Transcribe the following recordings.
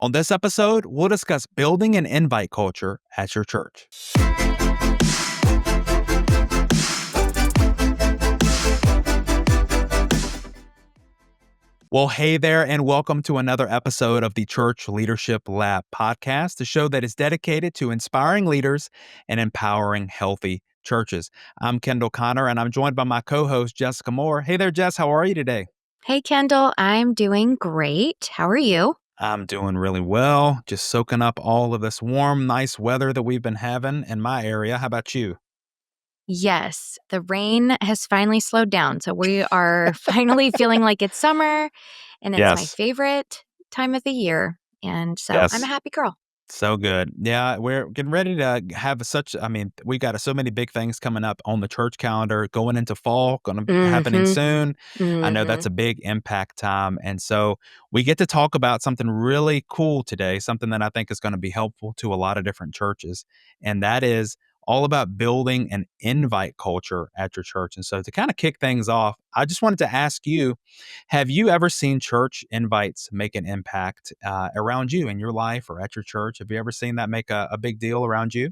On this episode, we'll discuss building an invite culture at your church. Well, hey there, and welcome to another episode of the Church Leadership Lab podcast, the show that is dedicated to inspiring leaders and empowering healthy churches. I'm Kendall Connor, and I'm joined by my co-host, Jessica Moore. Hey there, Jess. How are you today? Hey, Kendall. I'm doing great. How are you? I'm doing really well, just soaking up all of this warm, nice weather that we've been having in my area. How about you? Yes, the rain has finally slowed down. So we are finally feeling like it's summer, and it's my Yes. favorite time of the year. And so I'm a Yes. happy girl. So good. Yeah, we're getting ready to have we got so many big things coming up on the church calendar going into fall, going to be happening Mm-hmm. soon. I know Mm-hmm. that's a big impact time. And so we get to talk about something really cool today, something that I think is going to be helpful to a lot of different churches. And that is all about building an invite culture at your church. And so to kind of kick things off, I just wanted to ask you, have you ever seen church invites make an impact around you in your life or at your church? Have you ever seen that make a big deal around you?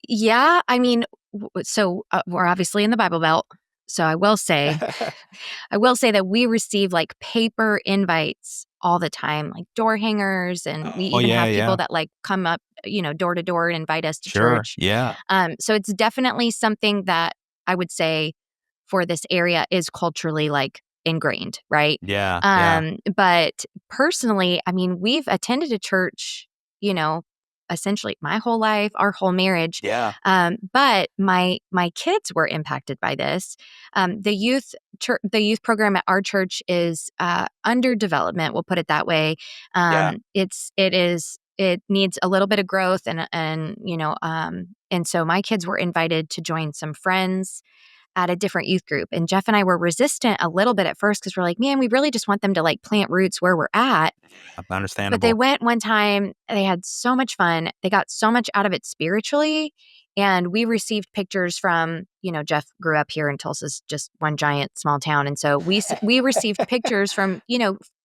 Yeah, I mean, we're obviously in the Bible Belt. So I will say that we receive like paper invites all the time, like door hangers, and we Oh, even yeah, have people yeah. that like come up, door to door and invite us to Sure. church. Yeah. So it's definitely something that I would say for this area is culturally like ingrained, right? Yeah. Yeah. But personally, I mean, we've attended a church, you know, essentially my whole life, our whole marriage. Yeah. But my kids were impacted by this. The youth program at our church is under development. We'll put it that way. Yeah. It needs a little bit of growth and so my kids were invited to join some friends at a different youth group. And Jeff and I were resistant a little bit at first because we're like, man, we really just want them to like plant roots where we're at. But they Understandable. went one time, they had so much fun. They got so much out of it spiritually. And we received pictures from, Jeff grew up here in Tulsa's just one giant small town. And so we received pictures from,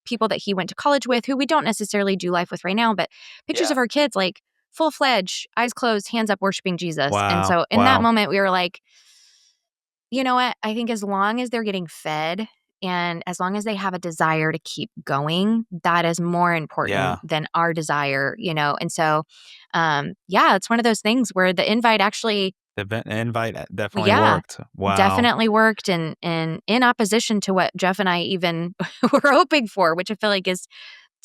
people that he went to college with who we don't necessarily do life with right now, but pictures Yeah. of our kids like full-fledged, eyes closed, hands up, worshiping Jesus. And Wow. so in that Wow. moment, we were like, you know what? I think as long as they're getting fed and as long as they have a desire to keep going, that is more important Yeah. than our desire. And so, yeah, it's one of those things where the invite actually, The invite definitely yeah, worked. Wow. definitely worked and in opposition to what Jeff and I even were hoping for, which I feel like it's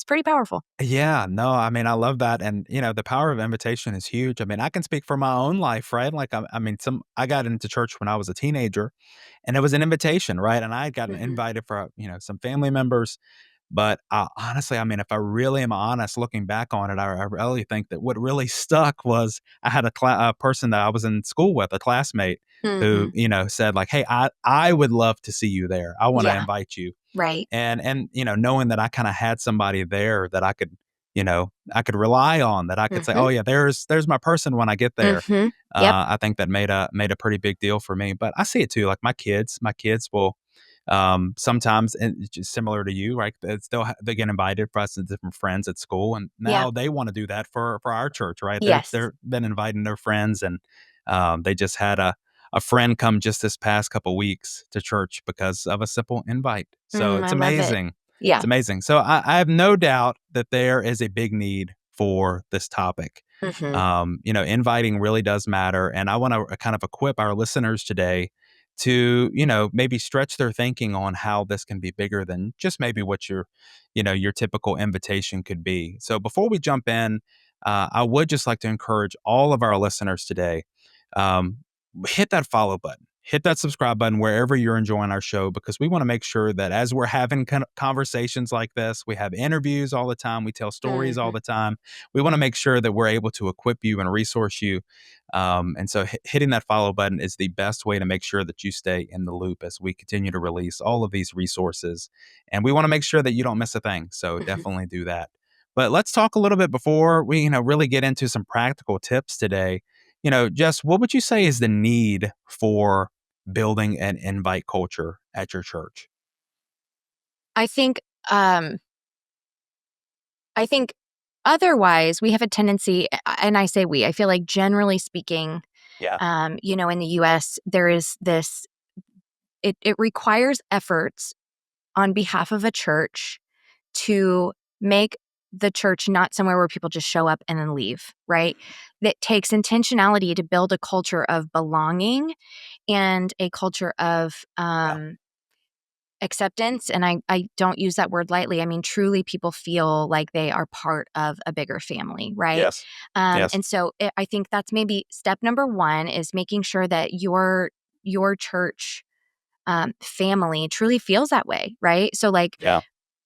pretty powerful. Yeah, no, I mean, I love that. And, the power of invitation is huge. I mean, I can speak for my own life, right? Like, I got into church when I was a teenager and it was an invitation, right? And I had gotten Hmm. invited for, some family members. But honestly, I mean, if I really am honest looking back on it, I really think that what really stuck was I had a person that I was in school with, a classmate, who, Hmm. said like, hey, I would love to see you there. I want to Yeah, invite you. right. And knowing that I kind of had somebody there that I could rely on, that I could say, Hmm. "Oh, yeah, there's my person when I get there." Hmm. Yep. I think that made a pretty big deal for me. But I see it too, like my kids will, sometimes, and it's just similar to you, right? They get invited for us to different friends at school, and Yeah. now they want to do that for our church, right? Yes. They're been inviting their friends, and they just had a friend come just this past couple weeks to church because of a simple invite. So it's I love it. amazing. It's Yeah. amazing. So I have no doubt that there is a big need for this topic. Hmm. Inviting really does matter. And I want to kind of equip our listeners today to, maybe stretch their thinking on how this can be bigger than just maybe what your typical invitation could be. So before we jump in, I would just like to encourage all of our listeners today, um, hit that follow button, hit that subscribe button wherever you're enjoying our show, because we want to make sure that as we're having conversations like this, we have interviews all the time, we tell stories all Hmm. the time. We want to make sure that we're able to equip you and resource you. And so hitting that follow button is the best way to make sure that you stay in the loop as we continue to release all of these resources. And we want to make sure that you don't miss a thing. So Hmm. definitely do that. But let's talk a little bit before we, really get into some practical tips today. Jess, what would you say is the need for building an invite culture at your church? I think um I think otherwise, we have a tendency, and I say we, I feel like generally speaking, Yeah. in the US, there is this, it requires efforts on behalf of a church to make the church not somewhere where people just show up and then leave, right? That takes intentionality to build a culture of belonging and a culture of Yeah. acceptance. And I don't use that word lightly. I mean, truly, people feel like they are part of a bigger family, right? Yes. Yes. And so I think that's maybe step number one is making sure that your church family truly feels that way, right? So, like, Yeah.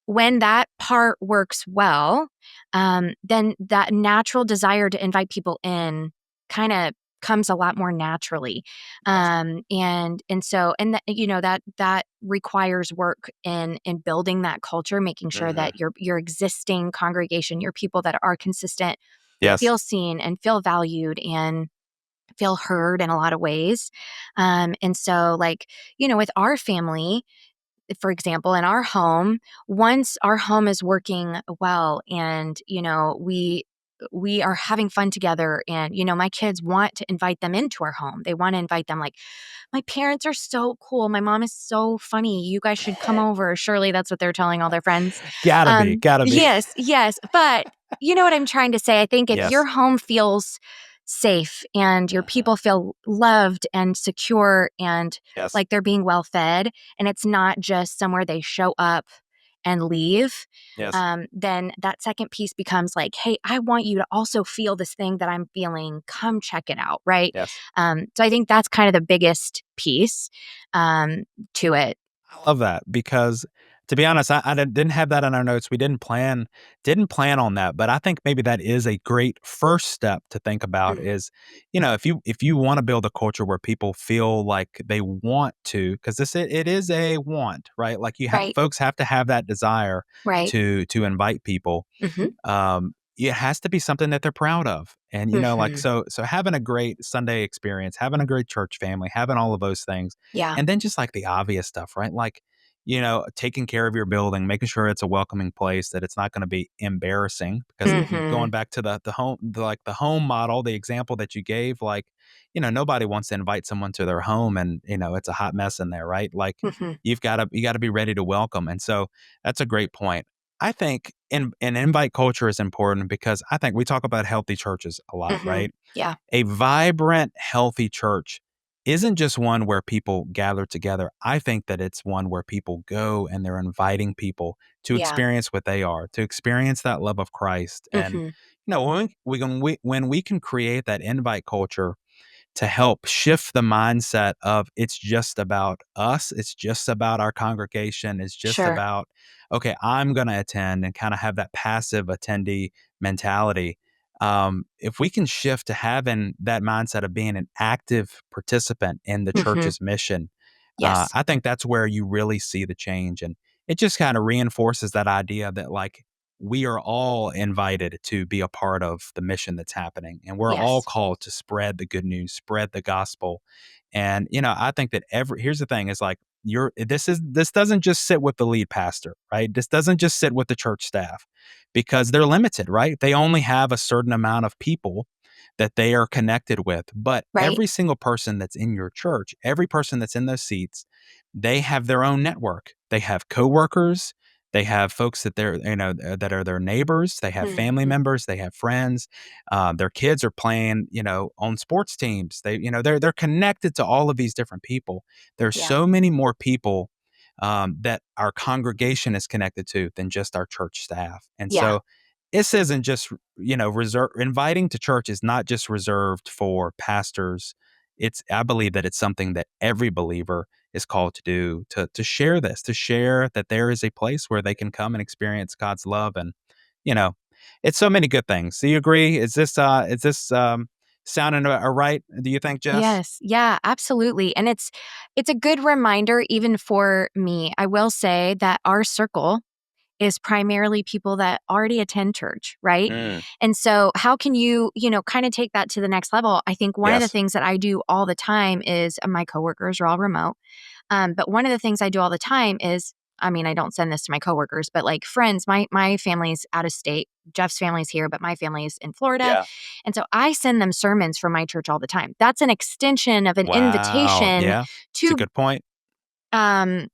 when that part works well, then that natural desire to invite people in kind of comes a lot more naturally. Yes. That requires work in building that culture, making sure Hmm. that your existing congregation, your people that are consistent, Yes. feel seen and feel valued and feel heard in a lot of ways. And so, like, with our family, for example, in our home, once our home is working well and, we are having fun together and, my kids want to invite them into our home. They want to invite them, like, my parents are so cool. My mom is so funny. You guys should come over. Surely that's what they're telling all their friends. Gotta be. Gotta be. Yes, yes. But you know what I'm trying to say? I think if your Yes. home feels safe and your Hmm. people feel loved and secure and Yes. like they're being well fed, and it's not just somewhere they show up and leave, Yes. then that second piece becomes like, hey, I want you to also feel this thing that I'm feeling. Come check it out, right? Yes. So I think that's kind of the biggest piece to it. I love that because, to be honest, I didn't have that on our notes. We didn't plan on that, but I think maybe that is a great first step to think about Mm, is, if you wanna build a culture where people feel like they want to, because it is a want, right? Like, right, folks have to have that desire right. to invite people. Hmm. It has to be something that they're proud of. And, like, Hmm. so having a great Sunday experience, having a great church family, having all of those things, Yeah. and then just like the obvious stuff, right? Like, taking care of your building, making sure it's a welcoming place, that it's not going to be embarrassing. Because Hmm. going back to the home model, the example that you gave, like, nobody wants to invite someone to their home and, it's a hot mess in there, right? Like, Hmm. you got to be ready to welcome. And so that's a great point. I think an invite culture is important because I think we talk about healthy churches a lot, Hmm. right? Yeah. A vibrant, healthy church isn't just one where people gather together. I think that it's one where people go and they're inviting people to Yeah. experience what they are, to experience that love of Christ. And, Hmm. when we can create that invite culture to help shift the mindset of it's just about us, it's just about our congregation, it's just Sure. about, okay, I'm going to attend, and kind of have that passive attendee mentality. If we can shift to having that mindset of being an active participant in the Hmm. church's mission, Yes. I think that's where you really see the change. And it just kind of reinforces that idea that, like, we are all invited to be a part of the mission that's happening. And we're all Yes. called to spread the good news, spread the gospel. And, I think that here's the thing is, like, this doesn't just sit with the lead pastor, right? This doesn't just sit with the church staff, because they're limited, right? They only have a certain amount of people that they are connected with. But Right. every single person that's in your church, every person that's in those seats, they have their own network. They have coworkers, they have folks that that are their neighbors. They have family Hmm. members. They have friends. Their kids are playing, on sports teams. They're connected to all of these different people. There's Yeah. so many more people that our congregation is connected to than just our church staff. And Yeah. so this isn't just, reserve inviting to church is not just reserved for pastors. I believe that it's something that every believer is called to do, to share this, to share that there is a place where they can come and experience God's love. And, you know, it's so many good things. Do you agree? Is this sounding right? Do you think, Jess? Yes. Yeah, absolutely. And it's a good reminder even for me. I will say that our circle is primarily people that already attend church, right? Mm, And so how can you, kind of take that to the next level? I think one of the yes. things that I do all the time is my coworkers are all remote. But one of the things I do all the time is I mean, I don't send this to my coworkers, but like friends, my family's out of state. Jeff's family's here, but my family's in Florida. Yeah. And so I send them sermons from my church all the time. That's an extension of an Wow. invitation Yeah. It's a to, good point. um,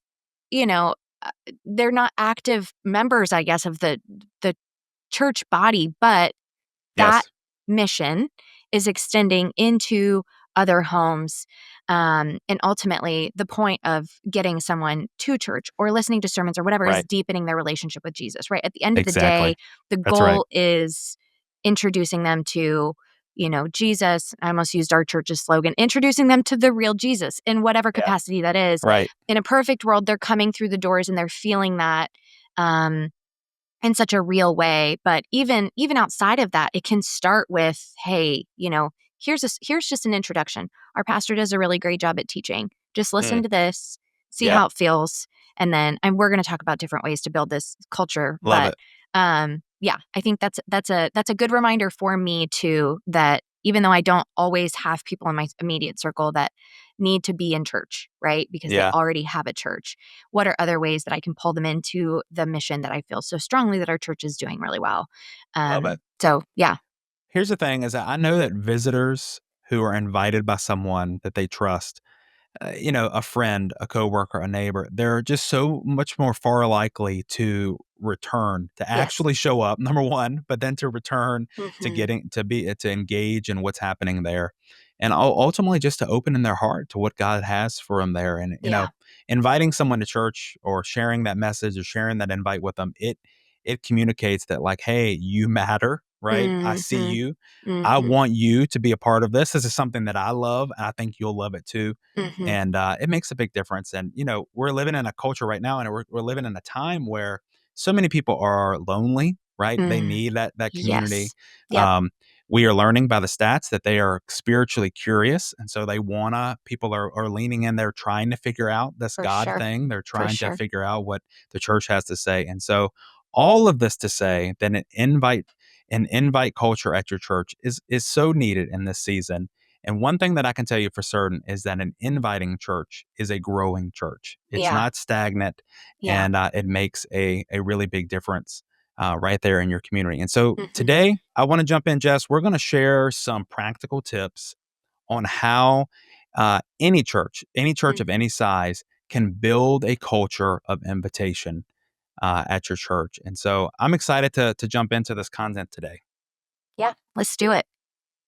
you know, uh, they're not active members, I guess, of the church body, but that Yes. mission is extending into other homes. And ultimately, the point of getting someone to church or listening to sermons or whatever is Right. deepening their relationship with Jesus, right? At the end of the day, Exactly. the That's right. goal is introducing them to, Jesus. I almost used our church's slogan, introducing them to the real Jesus in whatever Yeah. capacity that is. Right. In a perfect world, they're coming through the doors and they're feeling that. Um, in such a real way, but even outside of that, it can start with, hey, here's just an introduction. Our pastor does a really great job at teaching. Just Mm. listen to this, see Yeah. how it feels, and then and we're going to talk about different ways to build this culture. Love But it. yeah, I think that's a good reminder for me too, that even though I don't always have people in my immediate circle that need to be in church, right? Because they Yeah. already have a church. What are other ways that I can pull them into the mission that I feel so strongly that our church is doing really well? Love it. So yeah. Here's the thing is that I know that visitors who are invited by someone that they trust, a friend, a coworker, a neighbor, they're just so much more far likely to return, to Yes. actually show up, number one, but then to return to Hmm. getting to engage in what's happening there. And ultimately just to open in their heart to what God has for them there. And, Yeah. inviting someone to church or sharing that message or sharing that invite with them, it communicates that like, hey, you matter, right? I see Hmm. you. I Hmm. want you to be a part of this. This is something that I love, and I think you'll love it too. Hmm. And it makes a big difference. And we're living in a culture right now, and we're living in a time where so many people are lonely, right? They Mm. need that community. Yes. Yep. Um, we are learning by the stats that they are spiritually curious, and so people are leaning in. They're trying to figure out this For God sure. thing. They're For trying to sure. figure out what the church has to say. And so all of this to say that an invite culture at your church is so needed in this season. And one thing that I can tell you for certain is that an inviting church is a growing church. It's Yeah. not stagnant, Yeah. and it makes a really big difference right there in your community. And so Hmm. today, I want to jump in, Jess. We're going to share some practical tips on how any church of any size, can build a culture of invitation at your church. And so I'm excited to jump into this content today. Yeah. Let's do it.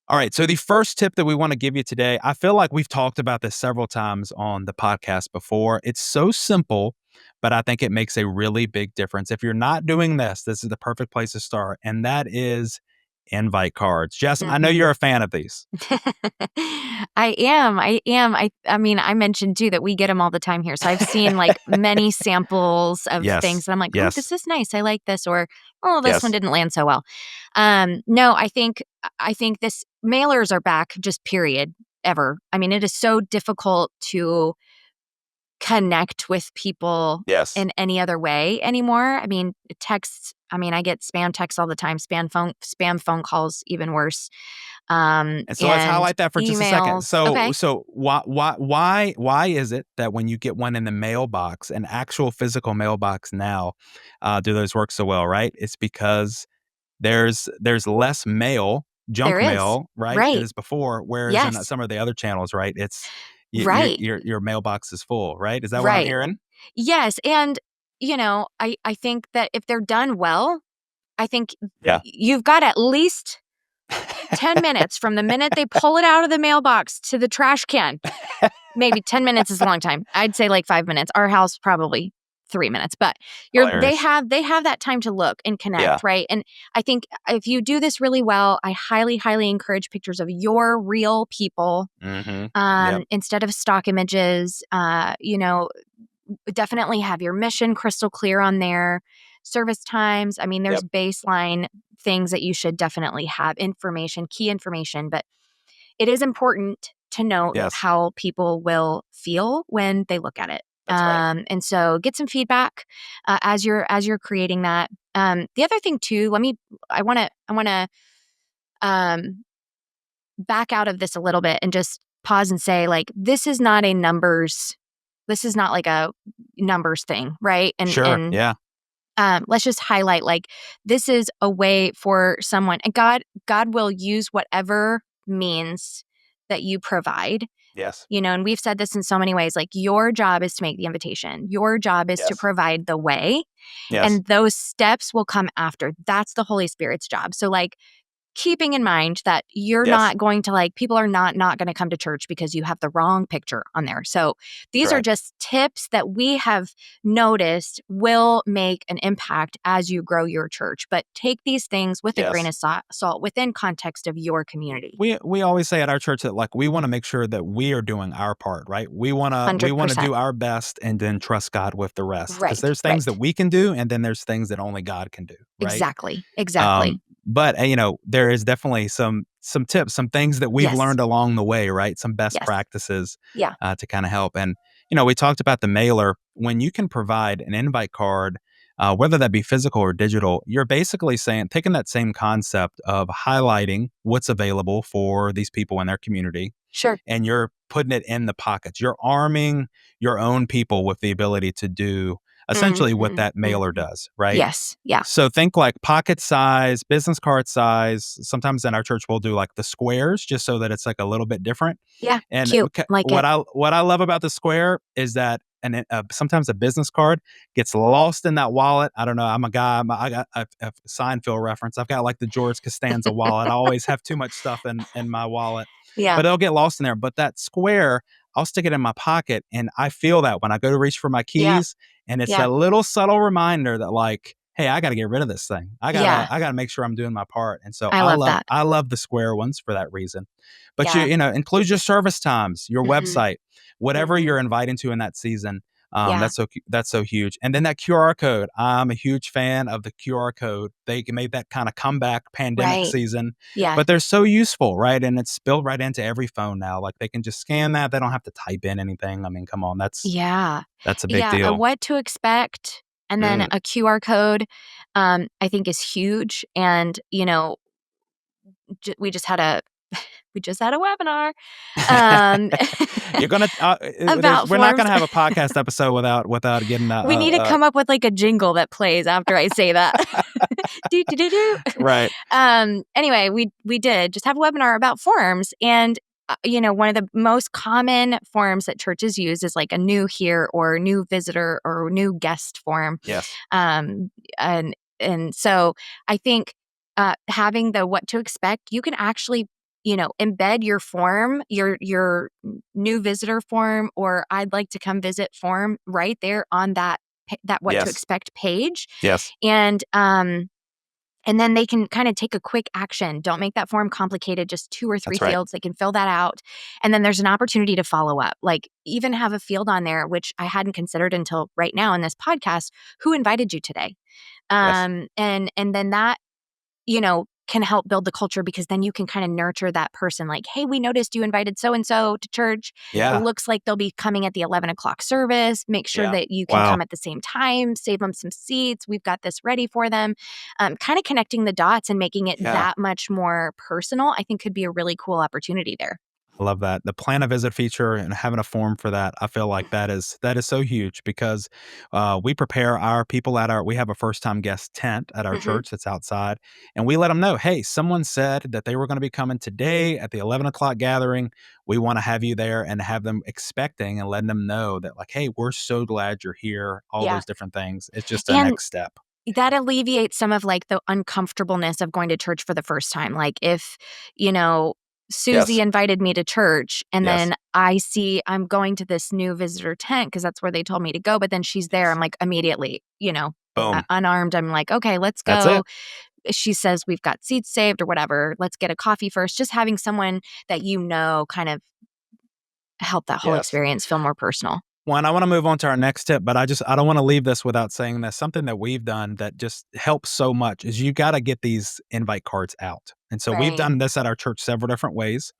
All right. So the first tip that we want to give you today, I feel like we've talked about this several times on the podcast before. It's so simple, but I think it makes a really big difference. If you're not doing this, this is the perfect place to start. And that is invite cards. Jess, I know Hmm. you're a fan of these. I am. I am. I mean, I mentioned too that we get them all the time here. So I've seen like many samples of Yes. things and I'm like, "Oh, Yes. this is nice. I like this," or "Oh, this one Yes. didn't land so well." No, I think this mailers are back just period ever. I mean, it is so difficult to connect with people Yes. in any other way anymore. I mean, texts, I mean, I get spam texts all the time, spam phone calls even worse. And so let's And highlight that for just a second. emails. So Okay. so why is it that when you get one in the mailbox, an actual physical mailbox now, do those work so well, right? It's because there's less mail, There junk is. mail, right, than Right. is before, whereas in Yes. some of the other channels, right, it's Right. your mailbox is full, right? Is that what I'm Right. hearing? Yes. And, I think that if they're done well, I think Yeah. you've got at least 10 minutes from the minute they pull it out of the mailbox to the trash can. Maybe 10 minutes is a long time. I'd say like 5 minutes. Our house probably 3 minutes, but they Hilarious. have that time to look and Yeah. connect, right? And I think if you do this really well, I highly, highly encourage pictures of your real people, Mhm. Yep. instead of stock images. Definitely have your mission crystal clear on there. Service times. I mean, there's Yep. baseline things that you should definitely have information, key information, but it is important to note Yes. how people will feel when they look at it. That's right. And so get some feedback as you're creating that. The other thing too, I want to um, back out of this a little bit and just pause and say, like, this is not a numbers. this is not like a numbers thing, right? Sure. Yeah. Let's just highlight like this is a way for someone, and God will use whatever means that you provide, Yes. and we've said this in so many ways. Like, your job is to make the invitation, your job is to Yes. provide the way, Yes. and those steps will come after. That's the Holy Spirit's job. So, like, keeping in mind that you're Yes. not going to, like, people are not going to come to church because you have the wrong picture on there. So these are Right. just tips that we have noticed will make an impact as you grow your church, but take these things with a grain Yes. of salt within context of your community. We always say at our church that like we want to make sure that we are doing our part, right? We want to 100%. do our best and then trust God with the rest because Right, there's things that right. we can do and then there's things that only God can do, right? Exactly, exactly. But there is definitely some tips, some things that we've Yes, learned along the way, right? Some best yes. practices Yeah, to kind of help. And we talked about the mailer. When you can provide an invite card, whether that be physical or digital, you're basically saying taking that same concept of highlighting what's available for these people in their community, sure. and you're putting it in the pockets. You're arming your own people with the ability to do essentially what Mhm, that mailer mhm. does, right? Yes, yeah, So think like pocket size, business card size. Sometimes in our church we'll do like the squares just so that it's like a little bit different. yeah, And cute, like it. what I love about the square is that sometimes a business card gets lost in that wallet. I don't know. I'm a guy. I got a Seinfeld reference. I've got like the George Costanza wallet. I always have too much stuff in my wallet, Yeah, but it'll get lost in there. But that square, I'll stick it in my pocket, and I feel that when I go to reach for my yeah, keys, and it's yeah, that little subtle reminder that like, hey, I got to get rid of this thing. yeah. I gotta make sure I'm doing my part. And so I love that. I love the square ones for that reason. But Yeah. include your service times, your Mhm, website, whatever mhm. you're inviting to in that season. Yeah, That's so huge. And then that QR code. I'm a huge fan of the QR code. They made that kind of comeback pandemic right. season, Yeah, but they're so useful, right? And it's built right into every phone now. Like they can just scan that. They don't have to type in anything. I mean, come on, yeah. that's a big Yeah, a deal. what to expect and then Mm. a QR code, I think is huge, and, we just had a we just had a webinar, um, You're gonna about we're not forms. gonna have a podcast episode without getting We need to come up with, like, a jingle that plays after I say that. Do, do, do, do. right. Anyway, we did just have a webinar about forms, and one of the most common forms that churches use is like a new here or new visitor or new guest form, Yes. um, and so I think having the what to expect, you can actually embed your form, your new visitor form, or I'd like to come visit form right there on that what to Yes. expect page, Yes. and then they can kind of take a quick action. Don't make that form complicated, just 2 or 3 That's right. fields. They can fill that out. And then there's an opportunity to follow up. Like, even have a field on there, which I hadn't considered until right now in this podcast. Who invited you today? Yes. And then that can help build the culture, because then you can kind of nurture that person. Like, hey, we noticed you invited so and so to church. It Yeah. looks like they'll be coming at the 11 o'clock service. Make sure Yeah. that you can come Wow. at the same time, save them some seats. We've got this ready for them. Kind of connecting the dots and making it Yeah. that much more personal, I think could be a really cool opportunity there. I love that. The plan a visit feature and having a form for that, I feel like that is so huge because we prepare our people we have a first time guest tent at our Hmm. church that's outside, and we let them know, hey, someone said that they were going to be coming today at the 11 o'clock gathering. We want to have you there and have them expecting and letting them know that like, hey, we're so glad you're here. All Yeah. those different things. It's just a And next step. that alleviates some of, like, the uncomfortableness of going to church for the first time. Like, if, you know, Susie Yes. invited me to church and Yes. then I see I'm going to this new visitor tent because that's where they told me to go, but then she's there, Yes. I'm like immediately, Boom. unarmed. I'm like, "Okay, let's That's go." it. She says, "We've got seats saved," or whatever. "Let's get a coffee first." Just having someone that kind of help that whole Yes. experience feel more personal. One, I want to move on to our next tip, but I don't want to leave this without saying that something that we've done that just helps so much is you got to get these invite cards out. And so we've Right. done this at our church several different ways.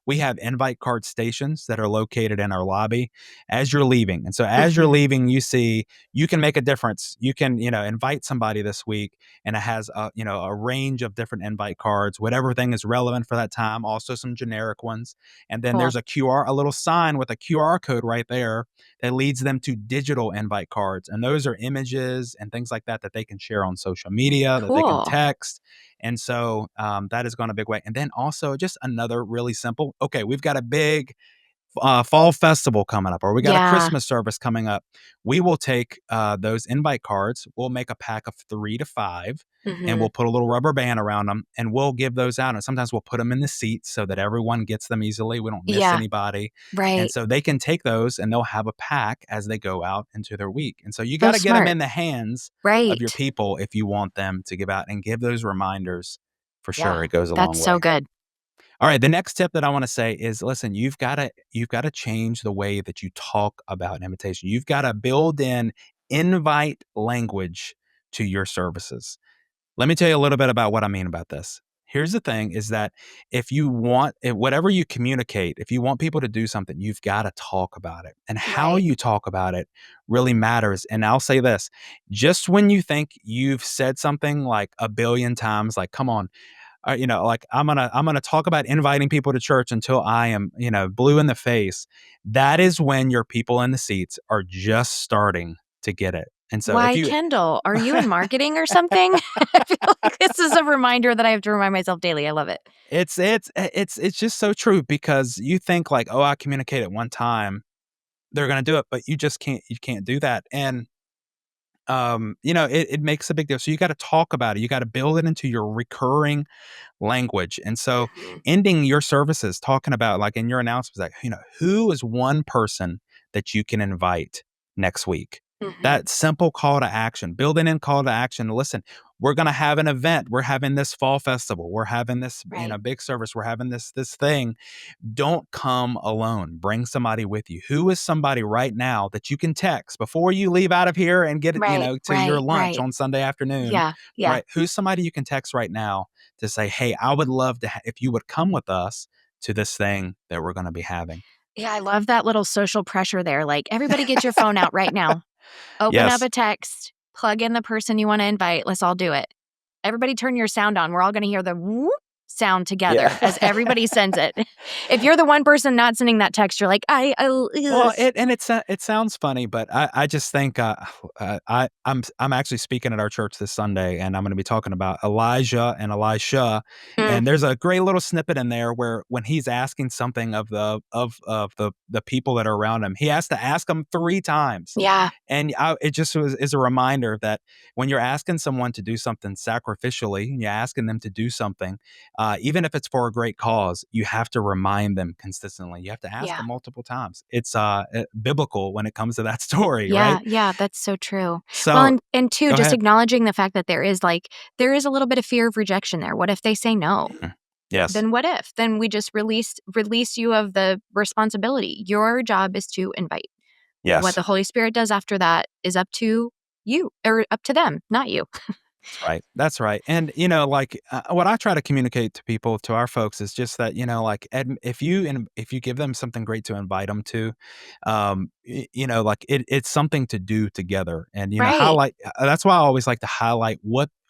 We have invite card stations that are located in our lobby as you're leaving. And so as you're Mhm. leaving, you see you can make a difference. You can, invite somebody this week, and it has a range of different invite cards, whatever thing is relevant for that time, also some generic ones. And then Cool. there's a little sign with a QR code right there that leads them to digital invite cards. And those are images and things like that that they can share on social media, that they can Cool. text. And so that has gone a big way. And then also just another really simple, okay, we've got a big fall festival coming up, or we got a Yeah. Christmas service coming up. We will take those invite cards. We'll make a pack of 3 to 5, and we'll Mhm. put a little rubber band around them, and we'll give those out. And sometimes we'll put them in the seats so that everyone gets them easily. We don't miss Yeah. anybody, and Right. so they can take those, and they'll have a pack as they go out into their week. And so you got So to get them smart. in the hands of your Right. people if you want them to give out and give those reminders. For sure, Yeah. it goes a long That's so way. good. All right, the next tip that I wanna say is, listen, you've gotta change the way that you talk about an invitation. You've gotta build in invite language to your services. Let me tell you a little bit about what I mean about this. Here's the thing is that whatever you communicate, if you want people to do something, you've gotta talk about it, and how Right. you talk about it really matters. And I'll say this, just when you think you've said something like a billion times, like, "Come on, like I'm gonna talk about inviting people to church until I am, blue in the face." That is when your people in the seats are just starting to get it. And so if Why, you Kendall, are you in marketing or something? I feel like this is a reminder that I have to remind myself daily. I love it. it's just so true, because you think like, "Oh, I communicate it one time, they're gonna do it," but you can't do that. And it makes a big deal. So you got to talk about it. You got to build it into your recurring language. And so Mhm. ending your services talking about, like, in your announcements, like, who is one person that you can invite next week? Mhm. That simple call to action, building in call to action. Listen, we're going to have an event. We're having this fall festival. We're having this, Right. big service. We're having this thing. Don't come alone. Bring somebody with you. Who is somebody right now that you can text before you leave out of here and get, Right. to your Right. lunch Right. on Sunday afternoon, Yeah. Yeah. right? Who's somebody you can text right now to say, "Hey, I would love to if you would come with us to this thing that we're going to be having." Yeah. I love that little social pressure there. Like, everybody get your phone out right now. Open up Yes. a text, plug in the person you want to invite. Let's all do it. Everybody turn your sound on. We're all going to hear the whoop sound Yeah. together as everybody sends it. If you're the one person not sending that text, you're like, Well, ugh. it sounds funny, but I just think, I'm actually speaking at our church this Sunday, and I'm gonna be talking about Elijah and Elisha. Mm, And there's a great little snippet in there where when he's asking something of the people that are around him, he has to ask them 3 times. yeah. And it just is a reminder that when you're asking someone to do something sacrificially, and you're asking them to do something, even if it's for a great cause, you have to remind them consistently. You have to ask Yeah. them multiple times. It's biblical when it comes to that story, Yeah, right? yeah, that's so true. Well, So and 2, go just ahead. acknowledging the fact that there is a little bit of fear of rejection there. What if they say no? Mhm. Yes. Then what if? Then we just release you of the responsibility. Your job is to invite. What Yes. the Holy Spirit does after that is up to you or up to them, not you. That's right. That's right. And like, what I try to communicate to people, to our folks, is just that, like, if you give them something great to invite them to, like, it's something to do together. And Right. highlight. That's why I always like to highlight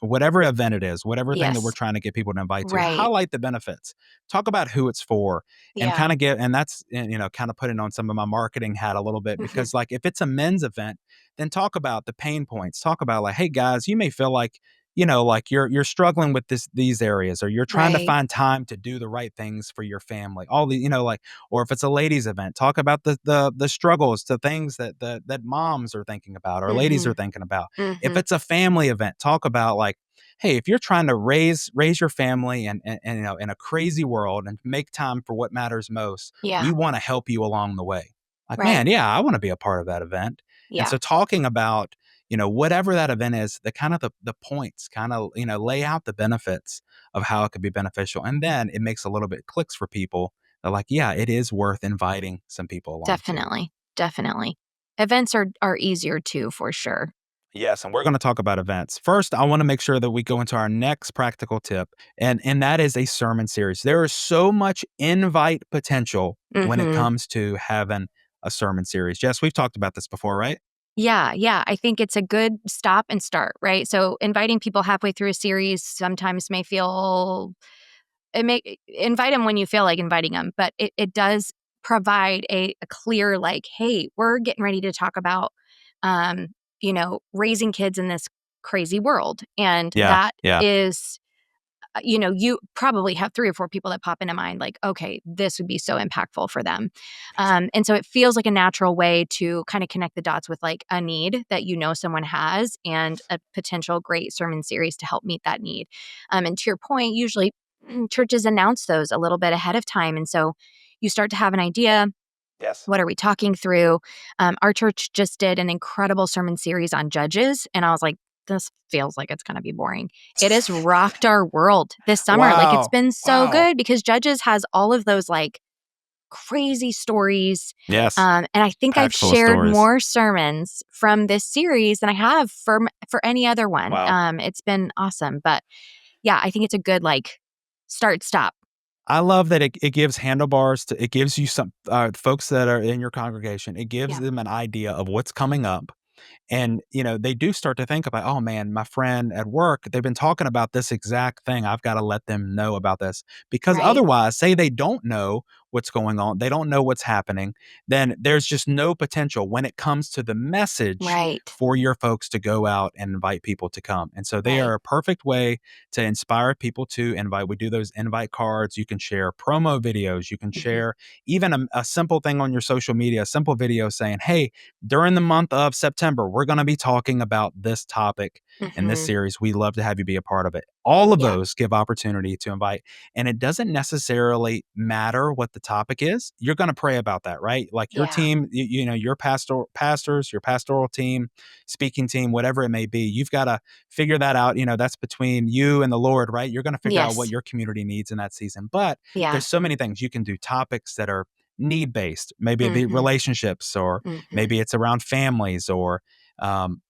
whatever event it is, whatever thing that we're Yes. trying to get people to invite to. Right. Highlight the benefits. Talk about who it's for, and Yeah. kind of get. And that's, kind of putting on some of my marketing hat a little bit, Mhm. because, like, if it's a men's event, then talk about the pain points. Talk about, like, hey guys, you may feel like, like, you're struggling with these areas, or you're trying to Right. find time to do the right things for your family, all the, like, or if it's a ladies event, talk about the struggles, the things that moms are thinking about, or ladies are Mhm. thinking about. If Mhm. it's a family event, talk about, like, hey, if you're trying to raise your family, and in a crazy world, and make time for what matters most, Yeah. we want to help you along the way. Like, Right. man, yeah, I want to be a part of that event. And Yeah. so talking about, whatever that event is, the kind of the points, kind of, lay out the benefits of how it could be beneficial. And then it makes a little bit clicks for people. They're like, yeah, it is worth inviting some people along too. Definitely. Definitely. Events are easier too, for sure. Yes, and we're going to talk about events. First, I want to make sure that we go into our next practical tip, and that is a sermon series. There is so much invite potential when it Mhm. comes to having a sermon series. Jess, we've talked about this before, right? Yeah, yeah, I think it's a good stop and start, right? So inviting people halfway through a series sometimes may feel it may invite them when you feel like inviting them, but it does provide a clear, like, "Hey, we're getting ready to talk about, um, raising kids in this crazy world," and Yeah, that yeah. is you probably have 3 or 4 people that pop into mind like, "Okay, this would be so impactful for them." And so it feels like a natural way to kinda connect the dots with, like, a need that someone has and a potential great sermon series to help meet that need. And to your point, usually, churches announce those a little bit ahead of time, and so you start to have an idea, Yes. what are we talking through? Our church just did an incredible sermon series on Judges, and I was like, this feels like it's gonna be boring. It has rocked our world this summer. Like, it's Wow. been so Wow. good because Judges has all of those like crazy stories. Yes. And I think I've Packed full of shared stories. more sermons from this series than I have for any other one. Wow. It's been awesome. But yeah, I think it's a good like start stop. I love that it gives handlebars to it gives you some folks that are in your congregation. It gives Yeah. them an idea of what's coming up. And, they do start to think about, oh man, my friend at work, they've been talking about this exact thing. I've got to let them know about this. Because Right. otherwise, say they don't know what's going on, they don't know what's happening, then there's just no potential when it comes to the message Right. for your folks to go out and invite people to come. And so they Right. are a perfect way to inspire people to invite. We do those invite cards. You can share promo videos. You can Hmm. share even a simple thing on your social media, a simple video saying, hey, during the month of September, we're going to be talking about this topic in this Hmm. series. We love to have you be a part of it. All of Yeah. those give opportunity to invite. And it doesn't necessarily matter what the topic is. You're going to pray about that, right? Like your Yeah. team, your pastors, your pastoral team, speaking team, whatever it may be, you've got to figure that out. That's between you and the Lord, right? You're going to figure out what Yes. your community needs in that season. But Yeah. there's so many things you can do, topics that are need based, maybe the Mhm. relationships, or Mhm. maybe it's around families, or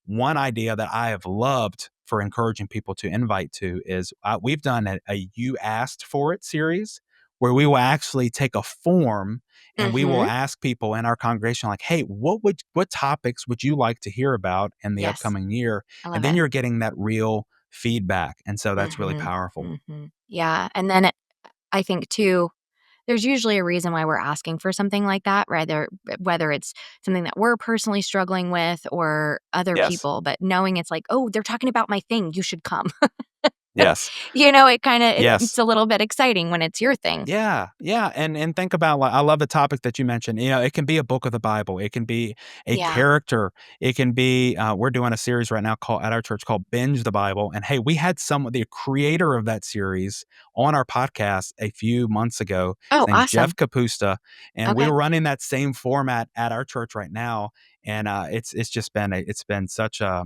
one idea that I have loved for encouraging people to invite to is we've done a You Asked For It series where we will actually take a form and we will Mhm. ask people in our congregation, like, hey, what topics would you like to hear about in the Yes. upcoming year? I And love then it. you're getting that real feedback. And so that's really Mhm. powerful. Mhm. Yeah, and then I think too, there's usually a reason why we're asking for something like that, whether it's something that we're personally struggling with or other Yes. people, but knowing it's like, "Oh, they're talking about my thing, you should come." Yes. It kinda Yes. it's a little bit exciting when it's your thing. Yeah, yeah, and think about, like, I love the topic that you mentioned. It can be a book of the Bible. It can be a Yeah. character. It can be. We're doing a series right now called at our church called Binge the Bible. And hey, we had the creator of that series on our podcast a few months ago. His Oh, name's Jeff awesome. Capusta, and Okay. we're running that same format at our church right now. And it's just been it's been such a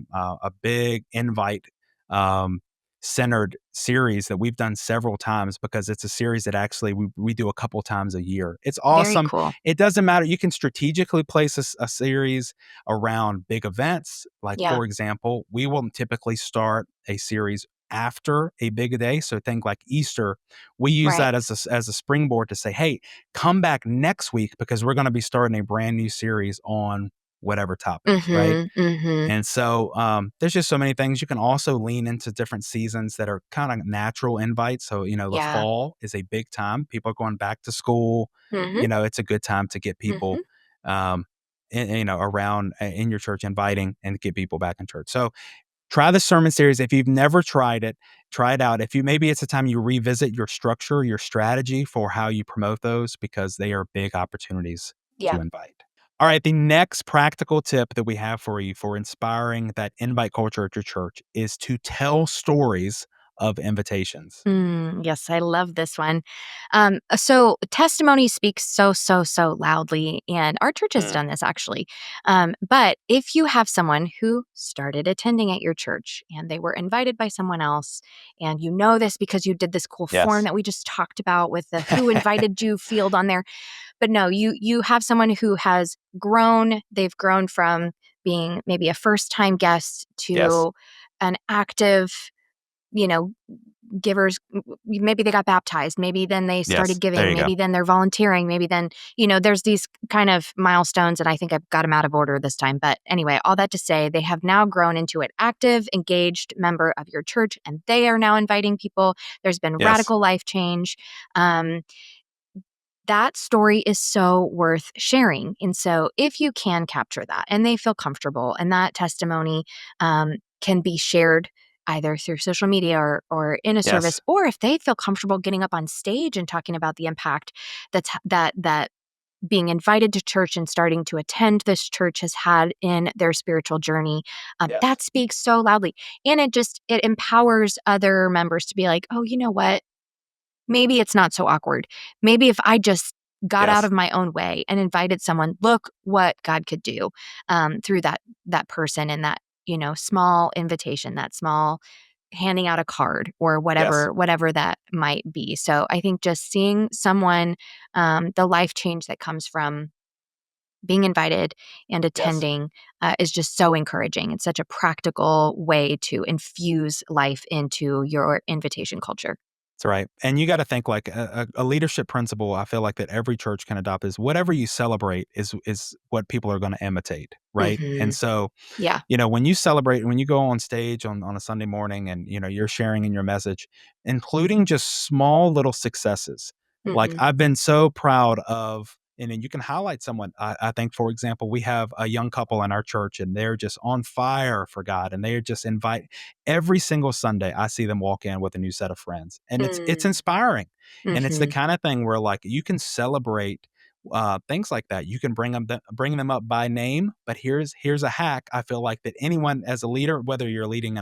big invite. Um, Centered series that we've done several times because it's a series that actually we do a couple times a year. It's Very awesome. cool. It doesn't matter. You can strategically place a series around big events. Like, Yeah. for example, we will typically start a series after a big day. So think like Easter. We use Right. that as a springboard to say, hey, come back next week because we're going to be starting a brand new series on whatever topic, right? Mhm. Mhm. And so there's just so many things. You can also lean into different seasons that are kind of natural invites. So, the Yeah. fall is a big time. People are going back to school. Mhm. It's a good time to get people, Mhm. um, around in your church, inviting and get people back in church. So try the sermon series. If you've never tried it, try it out. If you maybe it's a time you revisit your structure, your strategy for how you promote those because they are big opportunities Yeah. to invite. All right, the next practical tip that we have for you for inspiring that invite culture at your church is to tell stories of invitations. Yes, I love this one. So testimony speaks so, so, so loudly, and our church has Mm, done this actually. But if you have someone who started attending at your church and they were invited by someone else, and you know this because you did this cool form yes. that we just talked about with the who invited you field on there, but no, you have someone who has grown. They've grown from being maybe a first time guest Yes. to an active, you know, givers. Maybe they got baptized, maybe then they started Yes. There giving, you go. maybe then they're volunteering, maybe then, there's these kind of milestones, and I think I've got them out of order this time. But anyway, all that to say, they have now grown into an active, engaged member of your church, and they are now inviting people. There's been Yes. radical life change. um, that story is so worth sharing. And so, if you can capture that and they feel comfortable, and that testimony can be shared either through social media or in a service, Yes. or if they feel comfortable getting up on stage and talking about the impact that being invited to church and starting to attend this church has had in their spiritual journey, Yes. that speaks so loudly. And it empowers other members to be like, oh, you know what? Maybe it's not so awkward. Maybe if I just got out Yes. of my own way and invited someone, look what God could do through that person, and that, small invitation, that small handing out a card or Yes. whatever that might be. So I think just seeing someone, the life change that comes from being invited and Yes. attending is just so encouraging. It's such a practical way to infuse life into your invitation culture. That's right. And you got to think like a leadership principle. I feel like that every church can adopt is whatever you celebrate is what people are going to imitate, right? And Hmm. so Yeah. when you celebrate, when you go on stage on a Sunday morning and, you're sharing in your message, including just small little successes. Like Hmm. I've been so proud of, and then you can highlight someone. I think, for example, we have a young couple in our church and they're just on fire for God. And they're just invite every single Sunday. I see them walk in with a new set of friends and it's Mm. inspiring. And it's the Mhm. kind of thing where like you can celebrate things like that. You can bring them up by name. But here's a hack. I feel like that anyone as a leader, whether you're leading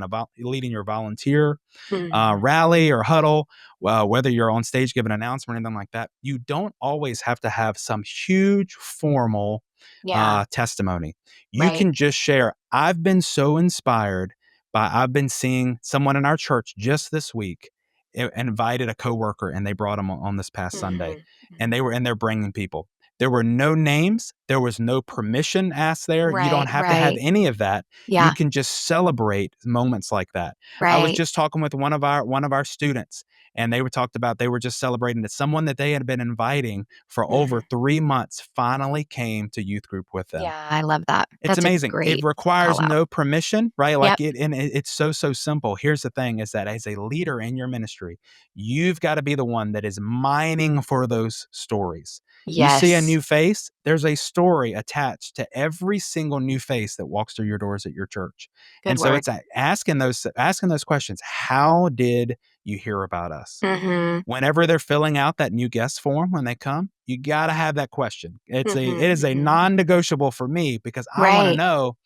your volunteer Mhm. rally or huddle, whether you're on stage giving an announcement or anything like that, you don't always have to have some huge formal Yeah, testimony. You right. can just share. I've been so inspired by. I've been seeing someone in our church just this week invited a coworker and they brought him on this past Sunday, Mhm. and Mhm. they're bringing people. There were no names. There was no permission asked there. You don't Right, have to have right. any of that. You Yeah, can just celebrate moments like that. I was right. just talking with one of our students, and they were just celebrating that someone that they had been inviting for over Mhm. 3 months finally came to youth group with them. Yeah, I love that. It's That's a amazing. It great requires call out. no permission, right? Yep. It's so simple. Here's the thing is that as a leader in your ministry, you've got to be the one that is mining for those stories. You see a Yes. new face, there's a story attached to every single new face that walks through your doors at your church. Good And so word. it's asking those questions. How did you hear about us? Mhm. Whenever they're filling out that new guest form when they come, you got to have that question. Mhm, It is a mhm. non-negotiable for me because I want to Right. know.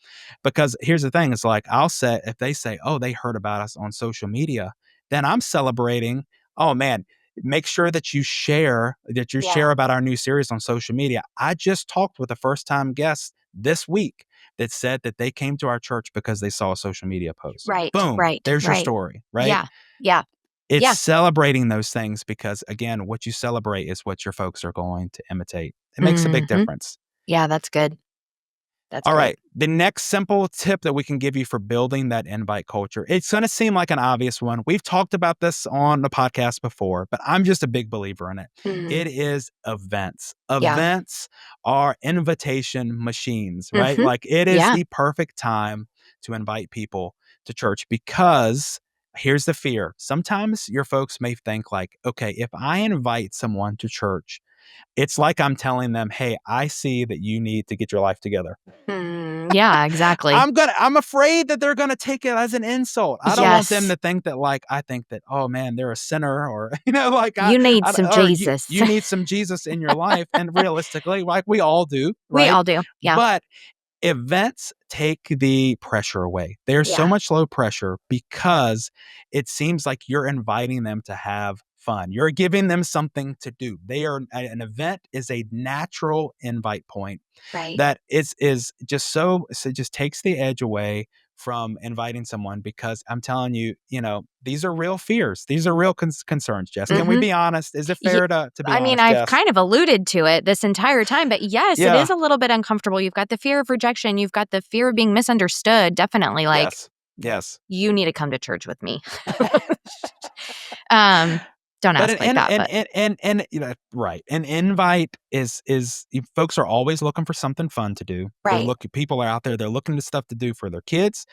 Because here's the thing, it's like I'll say if they say, "Oh, they heard about us on social media," then I'm celebrating. Oh man, make sure that you share Yeah. about our new series on social media. I just talked with a first-time guest this week that said that they came to our church because they saw a social media post. Right, Boom, right, there's your right. story, right? Yeah. Yeah. It's Yeah. celebrating those things because again, what you celebrate is what your folks are going to imitate. It makes a big Mhm. difference. Yeah, that's good. That's All great. right. The next simple tip that we can give you for building that invite culture, it's going to seem like an obvious one. We've talked about this on the podcast before, but I'm just a big believer in it. Mhm. It is events. Yeah. Events are invitation machines, right? Mhm. Like it is Yeah. the perfect time to invite people to church because here's the fear. Sometimes your folks may think like, okay, if I invite someone to church, it's like I'm telling them, hey, I see that you need to get your life together. Mm, yeah, exactly. I'm afraid that they're gonna take it as an insult. I don't want them Yes. to think that like I think that, oh man, they're a sinner or like You need I some or you Jesus. you need some Jesus in your life. And realistically, like we all do, We right? all do. Yeah. But events take the pressure away. There's so Yeah. much low pressure because it seems like you're inviting them to have fun. You're giving them something to do. An event is a natural invite point Right. that is just so it just takes the edge away from inviting someone because I'm telling you, these are real fears. These are real concerns, Jess. Can we Mhm. be honest? Is it Ye fair to be I mean, honest, I've Jess? kind of alluded to it this entire time, but yes, it Yeah. is a little bit uncomfortable. You've got the fear of rejection, you've got the fear of being misunderstood, definitely, like, Yes. Yes. "You need to come to church with me." Um, don't But ask like that, but right. An invite is folks are always looking for something fun to do. Right. People are out there, they're looking to stuff to do for their kids.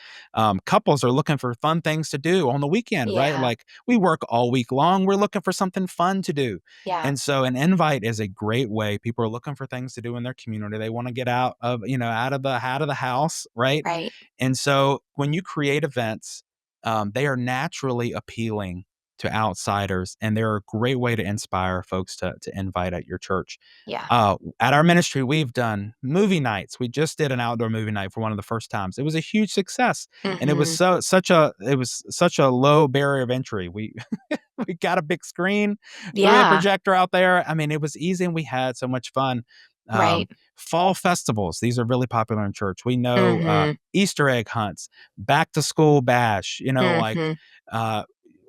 Couples are looking for fun things to do on the weekend, right? Yeah, Like we work all week long, we're looking for something fun to do. yeah, And so an invite is a great way. People are looking for things to do in their community. They want to get out of the house, right? right. And so when you create events, they are naturally appealing to outsiders, and they're a great way to inspire folks to invite at your church. Yeah. At our ministry, we've done movie nights. We just did an outdoor movie night for one of the first times. It was a huge success, and it was Mhm. such a low barrier of entry. We we got a big screen, threw the Yeah, projector out there. I mean, it was easy, and we had so much fun. right. Fall festivals, these are really popular in church. We know Mhm, Easter egg hunts, back to school bash. mhm. Uh,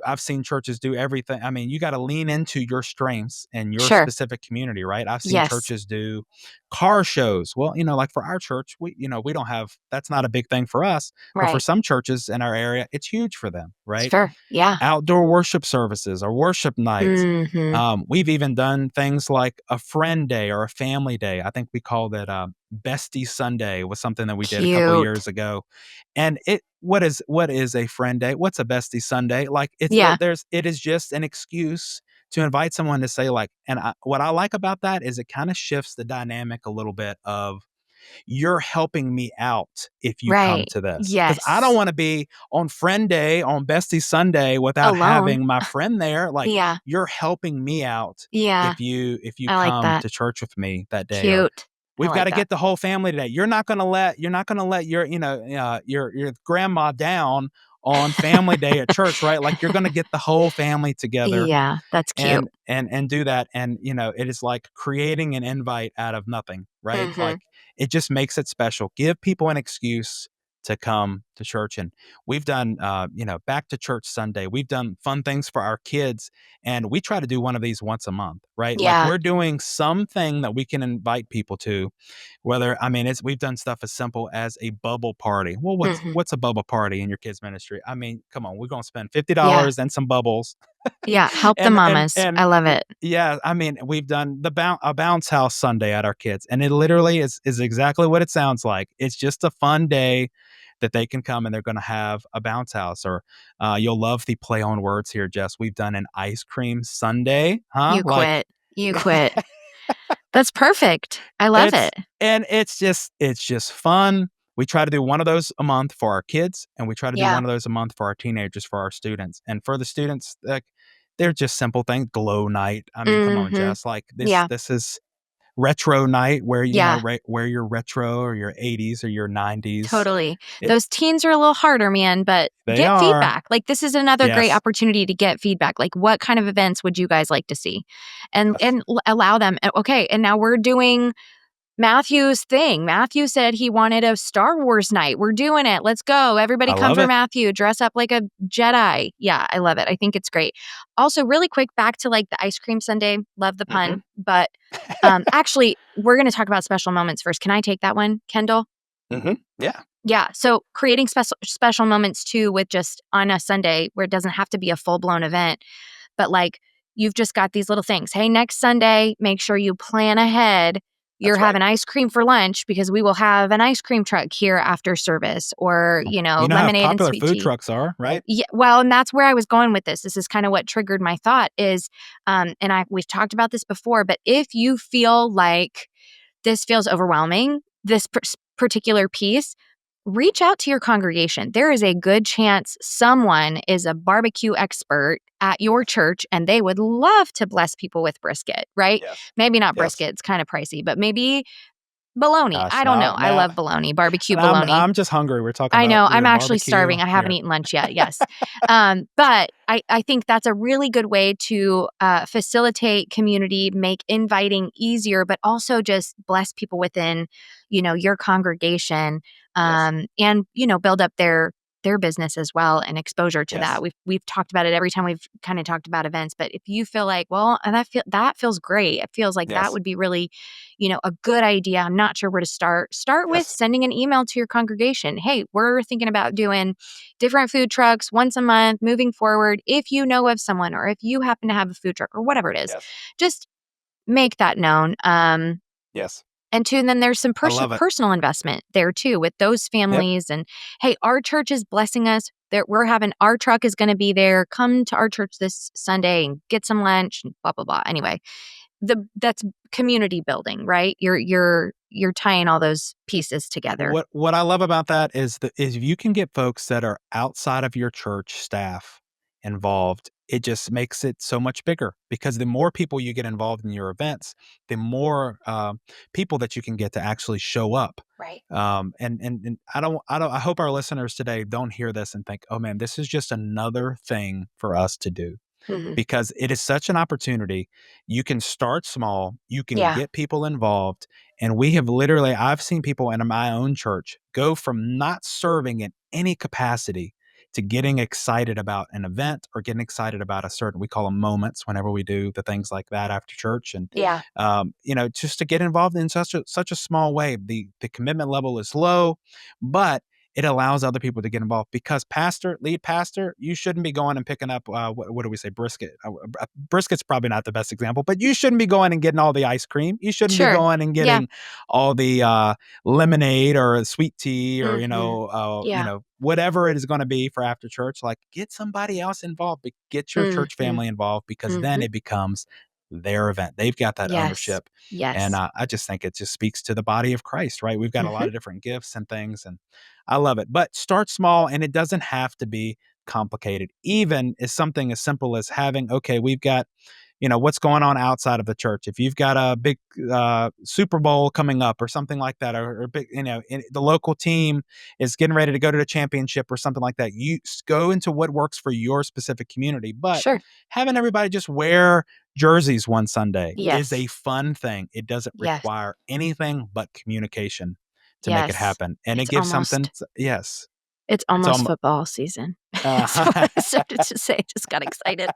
I've seen churches do everything. I mean, you got to lean into your strengths and your Sure. specific community, right? I've seen Yes. churches do car shows. Well, like for our church, we don't have that's not a big thing for us, but for Right. some churches in our area, it's huge for them, right? Sure. Yeah. Outdoor worship services or worship nights. Mhm. We've even done things like a friend day or a family day. I think we called it Bestie Sunday was something that we did a couple Cute. years ago. And what is a friend day? What's a Bestie Sunday? Like Yeah. it is just an excuse to invite someone to say like, what I like about that is it kind of shifts the dynamic a little bit of you're helping me out if you come Right. to this. Because I don't Yes. want to be on friend day, on bestie Sunday without Alone. having my friend there. Like Yeah. you're helping me out Yeah. if you I like come that. to church with me that day. Or Cute. I we've got like to that. get the whole family today. You're not gonna let your grandma down on family day at church, right? Like you're gonna get the whole family together Yeah, that's cute. and do that. And it is like creating an invite out of nothing, right? Mhm. Like it just makes it special. Give people an excuse to come to church. And we've done back to church Sunday. We've done fun things for our kids, and we try to do one of these once a month, right? Like Yeah. we're doing something that we can invite people to. Whether I mean it's we've done stuff as simple as a bubble party. Well, what's Mhm. what's a bubble party in your kids ministry? I mean, come on, we're gonna spend fifty Yeah. dollars and some bubbles. Yeah, help the and mamas. and I love it. yeah, I mean, we've done a bounce house Sunday at our kids, and it literally is exactly what it sounds like. It's just a fun day that they can come and they're going to have a bounce house. Or you'll love the play on words here, Jess. We've done an ice cream Sunday, huh? You Like quit. You quit. That's perfect. I love it's it. and it's just fun. We try to do one of those a month for our kids, and we try to do Yeah. one of those a month for our teenagers, for our students. And for the students, like they're just simple things. Glow night. I mean, come on, Mhm. Jess. Like this Yeah. this is retro night where Yeah. wear your retro or your 80s or your 90s. Totally. It Those teens are a little harder, man, but They get are. feedback. Like, this is another great Yes. opportunity to get feedback. Like, what kind of events would you guys like to see? And Yes. allow them. Okay, and now we're doing Matthew's thing. Matthew said he wanted a Star Wars night. We're doing it. Let's go. Everybody I come love for it. Matthew. Dress up like a Jedi. Yeah, I love it. I think it's great. Also, really quick, back to like the ice cream sundae. Love the Mhm. pun. But actually, we're going to talk about special moments first. Can I take that one, Kendall? Mhm. Yeah. Yeah. So creating special moments too with just on a Sunday where it doesn't have to be a full blown event, but like you've just got these little things. Hey, next Sunday, make sure you plan ahead. You're That's right. having ice cream for lunch because we will have an ice cream truck here after service or, You know how lemonade and popular sweet food tea. trucks are, right? Yeah, well, and that's where I was going with this. This is kind of what triggered my thought is, and we've talked about this before, but if you feel like this feels overwhelming, this particular piece, reach out to your congregation. There is a good chance someone is a barbecue expert at your church and they would love to bless people with brisket, right? Yes. Maybe not Yes. brisket, it's kind of pricey, but maybe bologna. Gosh, I don't know. I now love bologna, barbecue and I'm bologna. I'm just hungry. We're talking I know, about I'm your actually barbecue starving, I haven't here. eaten lunch yet, yes. But I think that's a really good way to, facilitate community, make inviting easier, but also just bless people within, your congregation, Yes. and, build up their business as well and exposure to that. Yes. We've talked about it every time we've kinda talked about events, but if you feel like, well, that feels great. It feels like that Yes. would be really, a good idea. I'm not sure where to start. Start with Yes. sending an email to your congregation. Hey, we're thinking about doing different food trucks once a month moving forward. If you know of someone or if you happen to have a food truck or whatever it is, Yes. just make that known. Yes. And two, and then there's some I love it. personal investment there too with those Yep. families. And hey, our church is blessing us. That we're having our truck is going to be there. Come to our church this Sunday and get some lunch and blah blah blah. Anyway, that's community building, right? You're tying all those pieces together. What I love about that is if you can get folks that are outside of your church staff involved, it just makes it so much bigger because the more people you get involved in your events, the more people that you can get to actually show up. Right. And I hope our listeners today don't hear this and think, oh man, this is just another thing for us to do Hmm. because it is such an opportunity. You can start small, you can Yeah. get people involved. And we have literally, I've seen people in my own church go from not serving in any capacity to getting excited about an event or getting excited about a certain, we call them moments whenever we do the things like that after church. And, Yeah. just to get involved in such a small way. The commitment level is low, but it allows other people to get involved because lead pastor, you shouldn't be going and picking up what do we say, brisket? Brisket's probably not the best example, but you shouldn't be going and getting all the ice cream. You shouldn't be Sure. going and Yeah. getting all the lemonade or sweet tea or Hmm. Yeah. whatever it is going to be for after church. Like get somebody else involved, get your church Hmm. family involved because then Hmm. it becomes their event. They've got that Yes. ownership. And Yes. I just think it just speaks to the body of Christ, right? We've got a Hmm. lot of different gifts and things, and I love it. But start small, and it doesn't have to be complicated. Even as something as simple as having, okay, we've got, what's going on outside of the church. If you've got a big Super Bowl coming up or something like that, or big, the local team is getting ready to go to the championship or something like that, you go into what works for your specific community. But Sure. having everybody just wear jerseys one Sunday is Yes. a fun thing. It doesn't Yes. require anything but communication to make it Yes. happen. And it It's gives something, almost yes. it's It's almost almost, football season. So uh, I started to say, I just got excited.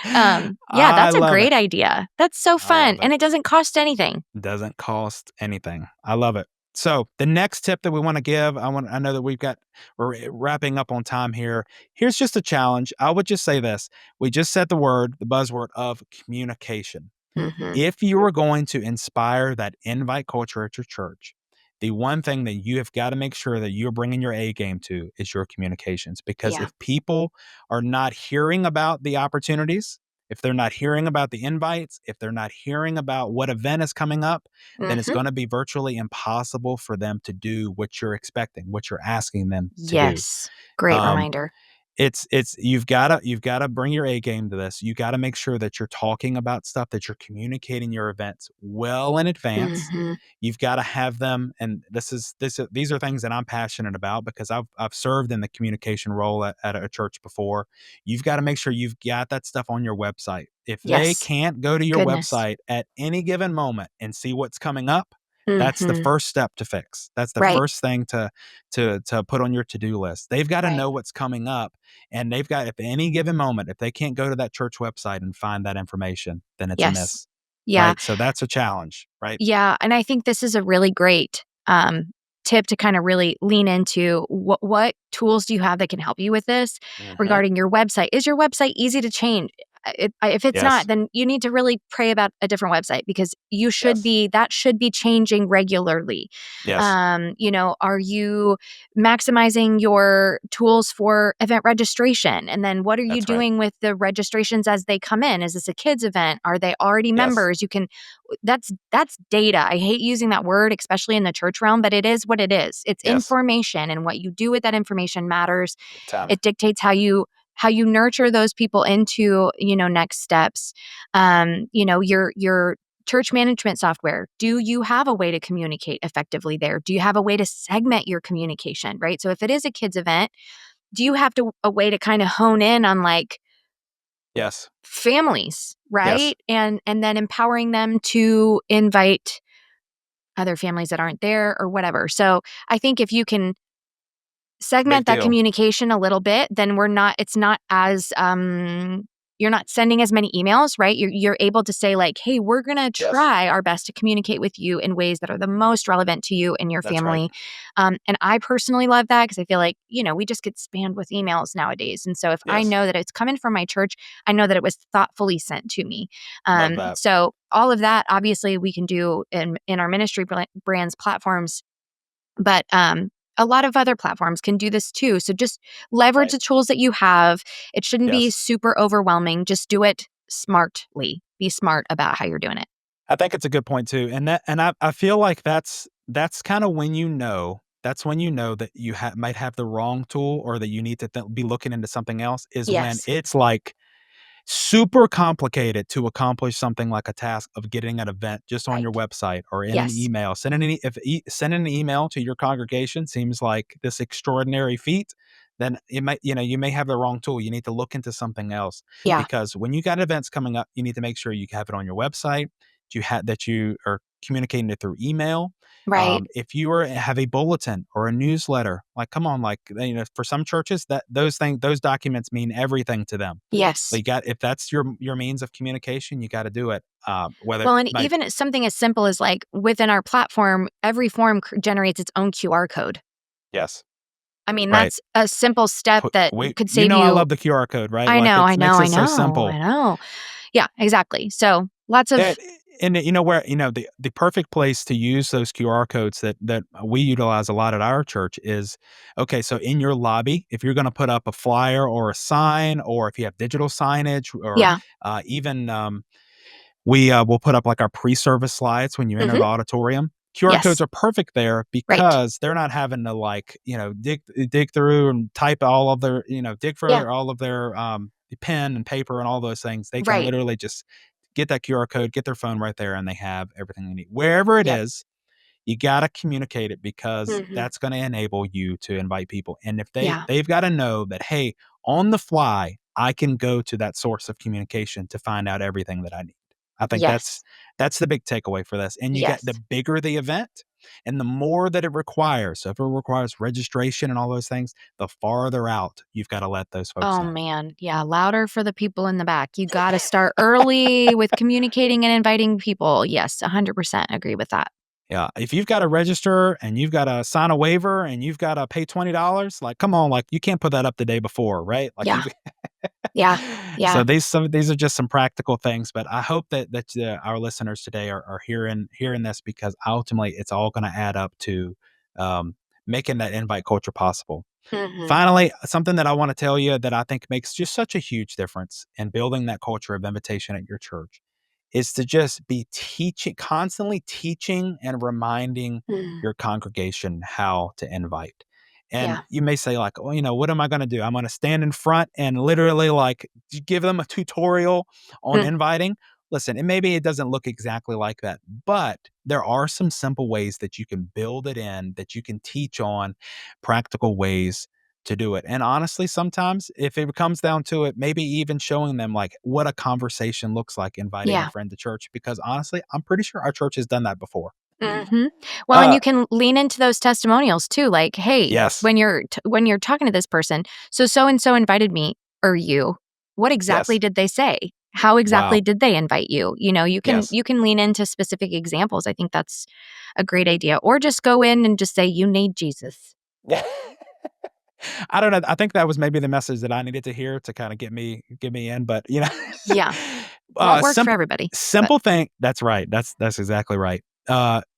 Yeah, I that's a love it. great idea. That's so I fun, love it. and it doesn't cost anything. Doesn't cost anything. I love it. So the next tip that we want to give, I know that we're wrapping up on time here. Here's just a challenge. I would just say this. We just said the buzzword of communication. Mhm. If you are going to inspire that invite culture at your church, the one thing that you have got to make sure that you're bringing your A game to is your communications. Because Yeah. if people are not hearing about the opportunities, if they're not hearing about the invites, if they're not hearing about what event is coming up, then it's Mhm. going to be virtually impossible for them to do what you're expecting, what you're asking them to do. Yes. Great Um, reminder. it's you've gotta bring your A game to this. You gotta make sure that you're talking about stuff, that you're communicating your events well in advance. Mhm. You've gotta have them, and these are things that I'm passionate about because I've served in the communication role at a church before. You've gotta make sure you've got that stuff on your website. If they Yes. can't go to your Goodness. website at any given moment and see what's coming up, that's the Mhm. first step to fix. That's the Right. first thing to put on your to-do list. They've gotta Right. know what's coming up and they've got, if at any given moment, if they can't go to that church website and find that information, then it's a Yes. miss, Yeah. right? So that's a challenge, right? Yeah, and I think this is a really great, tip to kinda really lean into. What tools do you have that can help you with this Mhm. regarding your website? Is your website easy to change? If it's not, Yes. then you need to really pray about a different website because Yes. that should be changing regularly. Yes. Are you maximizing your tools for event registration? And then what are you That's right. doing with the registrations as they come in? Is this a kids event? Are they already Yes. members? That's data. I hate using that word, especially in the church realm, but it is what it is. It's Yes. information, and what you do with that information matters. Big time. It dictates how you nurture those people into next steps. Your church management software. Do you have a way to communicate effectively there? Do you have a way to segment your communication, right? So if it is a kids event, do you have to a way to kind of hone in on like Yes. families, Yes. right? And then empowering them to invite other families that aren't there or whatever. So I think if you can Big segment that deal. communication a little bit, then it's not as you're not sending as many emails, right? You're able to say like, "Hey, we're going to Yes. try our best to communicate with you in ways that are the most relevant to you and your That's right. family." And I personally love that because I feel like, we just get spammed with emails nowadays. And so if I Yes. know that it's coming from my church, I know that it was thoughtfully sent to me. Love that. So all of that obviously we can do in our ministry brands platforms, but a lot of other platforms can do this too. So just leverage Right. the tools that you have. It shouldn't be Yes. super overwhelming. Just do it smartly. Be smart about how you're doing it. I think it's a good point too, and I feel like that's kinda when that's when you know that you might have the wrong tool or that you need to be looking into something else is when Yes. it's, like, super complicated to accomplish something like a task of getting an event just on your Right. website or in an Yes. email. Sending an email to your congregation seems like this extraordinary feat, then you may have the wrong tool. You need to look into something else Yeah. because when you got events coming up, you need to make sure you have it on your website, that you are communicating it through email. Right. If you have a bulletin or a newsletter, like come on, like for some churches that those documents mean everything to them. But Yes. if that's your means of communication, you gotta do it, whether Well, and like even something as simple as like within our platform, every form generates its own QR code. yes, I mean, right. that's a simple step Put that wait, could save I you. love the QR code, right? I Like, know, it I know, makes I it so know, I simple. know. Yeah, exactly. So lots of, That and you know where the perfect place to use those QR codes that we utilize a lot at our church is, okay, so in your lobby, if you're gonna put up a flyer or a sign, or if you have digital signage or, yeah. even, we, will put up, like, our pre-service slides when you enter Hmm. the auditorium. QR codes Yes. are perfect there Right. because they're not having to, like, dig through and type all of their dig Yeah. for all of their, pen and paper and all those things. They can Right. literally just get that QR code, get their phone right there, and they have everything they need. Wherever it Yep. is, you gotta communicate it because Hmm. that's gonna enable you to invite people, and if Yeah. they've gotta know that, "Hey, on the fly, I can go to that source of communication to find out everything that I need." I think Yes. that's the big takeaway for this, and you get the Yes. bigger the event and the more that it requires, so if it requires registration and all those things, the farther out you've gotta let those folks Oh know. man. Yeah. Louder for the people in the back. You got to start early with communicating and inviting people. Yes. 100% agree with that. Yeah, if you've gotta register and you've gotta sign a waiver and you've gotta pay $20, like, come on, like, you can't put that up the day before, right? Like, Yeah. you've Yeah. so Yeah. these are just some practical things, but I hope that our listeners today are hearing this because ultimately it's all gonna add up to, um, making that invite culture possible. Hmm. Finally, something that I wanna tell you that I think makes just such a huge difference in building that culture of invitation at your church is to just be constantly teaching and reminding Mm. your congregation how to invite. And Yeah. you may say, like, "Well, what am I gonna do? I'm gonna stand in front and literally, like, give them a tutorial on Mm. inviting." Listen, and maybe it doesn't look exactly like that, but there are some simple ways that you can build it in, that you can teach on practical ways to do it. And honestly, sometimes if it comes down to it, maybe even showing them like what a conversation looks like inviting a Yeah. friend to church, because honestly, I'm pretty sure our church has done that before. Hmm. Well, and Uh you can lean into those testimonials too. Like, hey, yes. when you're talking to this person, so and so invited me or you. What exactly Yes. did they say? How exactly Wow. did they invite you? Yes. You can lean into specific examples. I think that's a great idea. Or just go in and just say you need Jesus. I don't know. I think that was maybe the message that I needed to hear to kind of get me in, but Yeah, won't work for simple everybody, but simple thing. That's right. That's exactly right.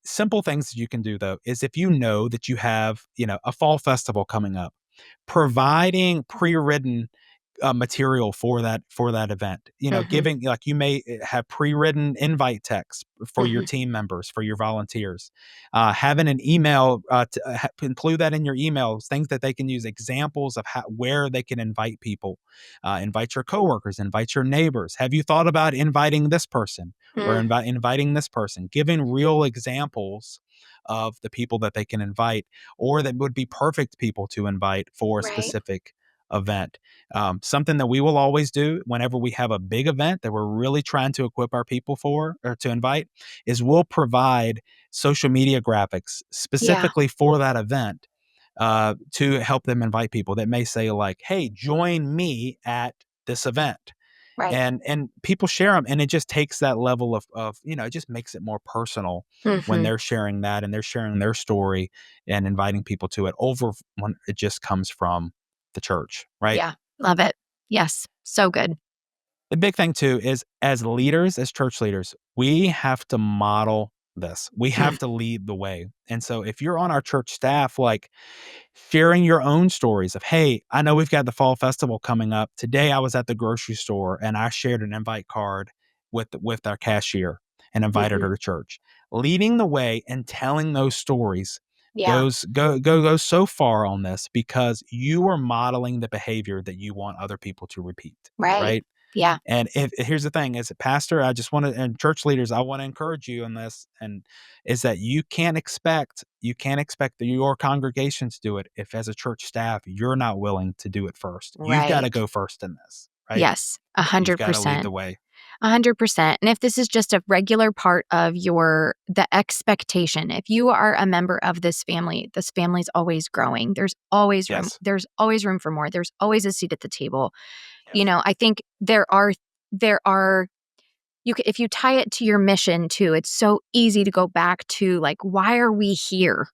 Simple things that you can do though is if you know that you have, a fall festival coming up, providing pre-written material for that event. You know, Mhm. giving like you may have pre-written invite text for your Mhm. team members, for your volunteers, having an email include that in your emails, things that they can use, examples of how where they can invite people, invite your coworkers, invite your neighbors. Have you thought about inviting this person or Mm. inviting this person? Giving real examples of the people that they can invite or that would be perfect people to invite for a Right. specific event. Something that we will always do whenever we have a big event that we're really trying to equip our people for or to invite is we'll provide social media graphics Yeah. specifically for that event to help them invite people that may say like, "Hey, join me at this event." Right. And people share them, and it just takes that level of it just makes it more personal when Mhm. they're sharing that and they're sharing their story and inviting people to it over when it just comes from the church, right? Yeah. Love it. Yes. So good. The big thing too is as leaders, as church leaders, we have to model this. We Mm. have to lead the way. And so if you're on our church staff, like sharing your own stories of, hey, I know we've got the fall festival coming up. Today I was at the grocery store and I shared an invite card with our cashier and invited Mhm. her to church. Leading the way and telling those stories Yeah. goes so far on this because you are modeling the behavior that you want other people to repeat, Right. right? Yeah. And if here's the thing, as a pastor, I just want to, and church leaders, I want to encourage you in this, and is that you can't expect that your congregation to do it if, as a church staff, you're not willing to do it first. You've got to Right. go first in this, right? Yes. a You've hundred got to lead the percent. way. 100%. And if this is just a regular part of the expectation, if you are a member of this family's always growing. There's always room. Yes, There's always room for more. There's always a seat at the table. yes, I think there are if you tie it to your mission too, it's so easy to go back to like, why are we here?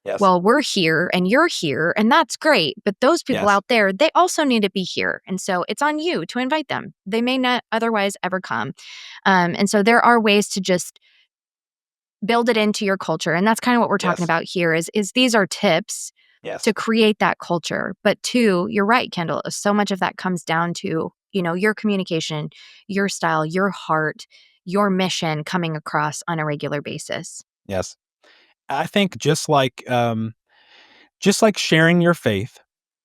yes, Well, we're here and you're here, and that's great. But those people yes, out there, they also need to be here. And so it's on you to invite them. They may not otherwise ever come. And so there are ways to just build it into your culture. And that's kind of what we're talking yes, about here is these are tips to yes, create that culture. But two, you're right, Kendall. So much of that comes down to, your communication, your style, your heart, your mission coming across on a regular basis. yes. I think just like sharing your faith,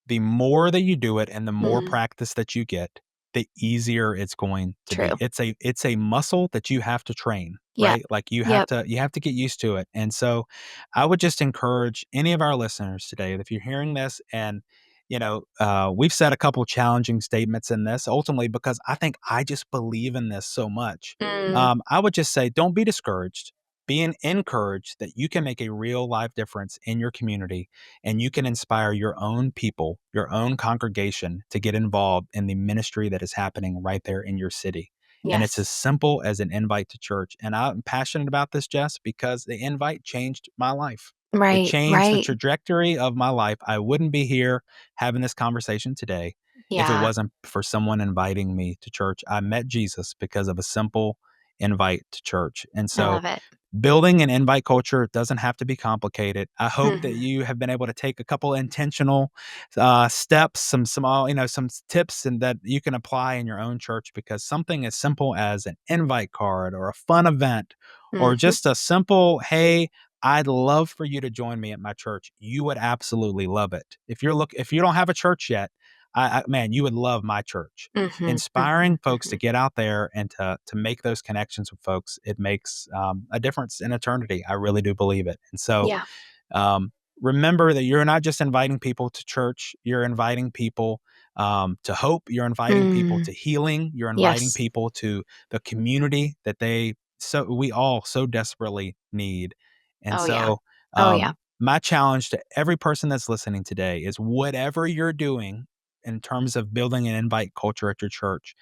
the more that you do it and the more Mm, practice that you get, the easier it's going to be. true. It's a muscle that you have to train, Yep. right? Like Yep. you have to get used to it. And so I would just encourage any of our listeners today that if you're hearing this and we've said a couple challenging statements in this ultimately because I just believe in this so much. Mm, I would just say, don't be discouraged. Being encouraged that you can make a real life difference in your community and you can inspire your own people, your own congregation to get involved in the ministry that is happening right there in your city. And it's yes. as simple as an invite to church. And I'm passionate about this, Jess, because the invite changed my life. It Right. changed the Right. trajectory of my life. I wouldn't be here having this conversation today if it Yeah. wasn't for someone inviting me to church. I met Jesus because of a simple invite to church. And I so love it. building an invite culture doesn't have to be complicated. I hope that Mhm. you have been able to take a couple intentional steps, some small, some tips, and that you can apply in your own church because something as simple as an invite card or a fun event or Mhm. just a simple, hey, I'd love for you to join me at my church. You would absolutely love it. If you don't have a church yet, man, you would love my church. Mhm. Inspiring Mhm. folks to Mhm. get out there and to make those connections with folks, it makes a difference in eternity. I really do believe it. And so Yeah. um, remember that you're not just inviting people to church, you're inviting people to hope, you're inviting people Mm. to healing, you're inviting Yes. people to the community that we all so desperately need. And Oh, yeah. so Oh, yeah. my challenge to every person that's listening today is whatever you're doing in terms of building an invite culture at your church,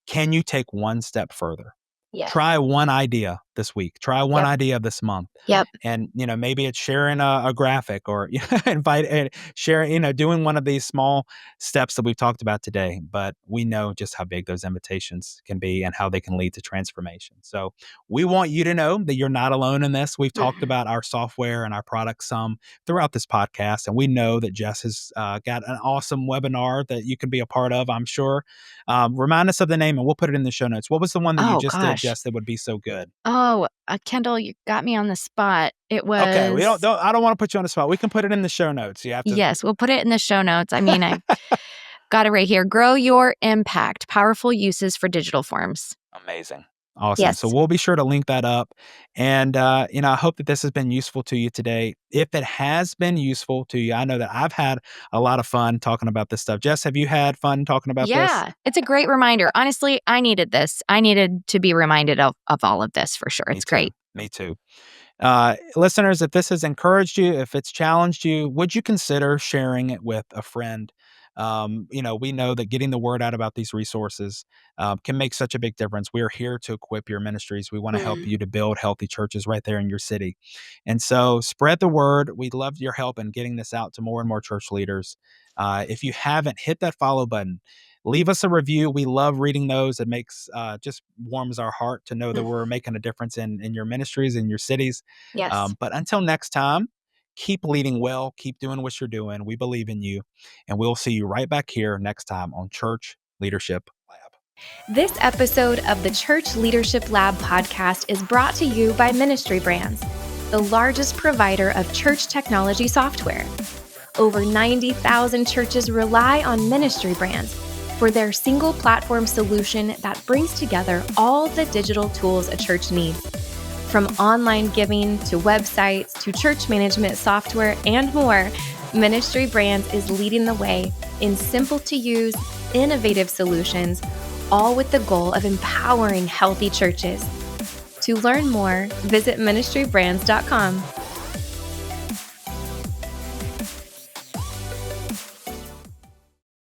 can you take one step further? Yes. Try one idea. this week. Try one Yep. idea this month. Yep. And, maybe it's sharing a graphic or invite and sharing, doing one of these small steps that we've talked about today. But we know just how big those invitations can be and how they can lead to transformation. So we want you to know that you're not alone in this. We've talked about our software and our products some throughout this podcast. And we know that Jess has got an awesome webinar that you can be a part of, I'm sure. Remind us of the name and we'll put it in the show notes. What was the one that you Oh just did, gosh. Jess, that would be so good? Oh, Kendall, you got me on the spot. It Okay, we was I don't wanna put you on the spot. We can put it in the show notes. You have to. yes, we'll put it in the show notes. I mean, I got it right here. Grow your impact. Powerful uses for digital forms. Amazing. Awesome. So Yes. we'll be sure to link that up. And, I hope that this has been useful to you today. If it has been useful to you, I know that I've had a lot of fun talking about this stuff. Jess, have you had fun talking about this? Yeah, it's a great reminder. Honestly, I needed this. I needed to be reminded of all of this for sure. Me It's too. great. Me too. Listeners, if this has encouraged you, if it's challenged you, would you consider sharing it with a friend? We know that getting the word out about these resources can make such a big difference. We are here to equip your ministries. We want to help Mm. you to build healthy churches right there in your city. And so spread the word. We'd love your help in getting this out to more and more church leaders. If you haven't, hit that follow button. Leave us a review. We love reading those. It makes just warms our heart to know that Mm. we're making a difference in your ministries, in your cities. Yes. But until next time, keep leading well, keep doing what you're doing. We believe in you, and we'll see you right back here next time on Church Leadership Lab. This episode of the Church Leadership Lab podcast is brought to you by Ministry Brands, the largest provider of church technology software. Over 90,000 churches rely on Ministry Brands for their single platform solution that brings together all the digital tools a church needs. From online giving to websites to church management software and more, Ministry Brands is leading the way in simple to use, innovative solutions, all with the goal of empowering healthy churches. To learn more, visit ministrybrands.com.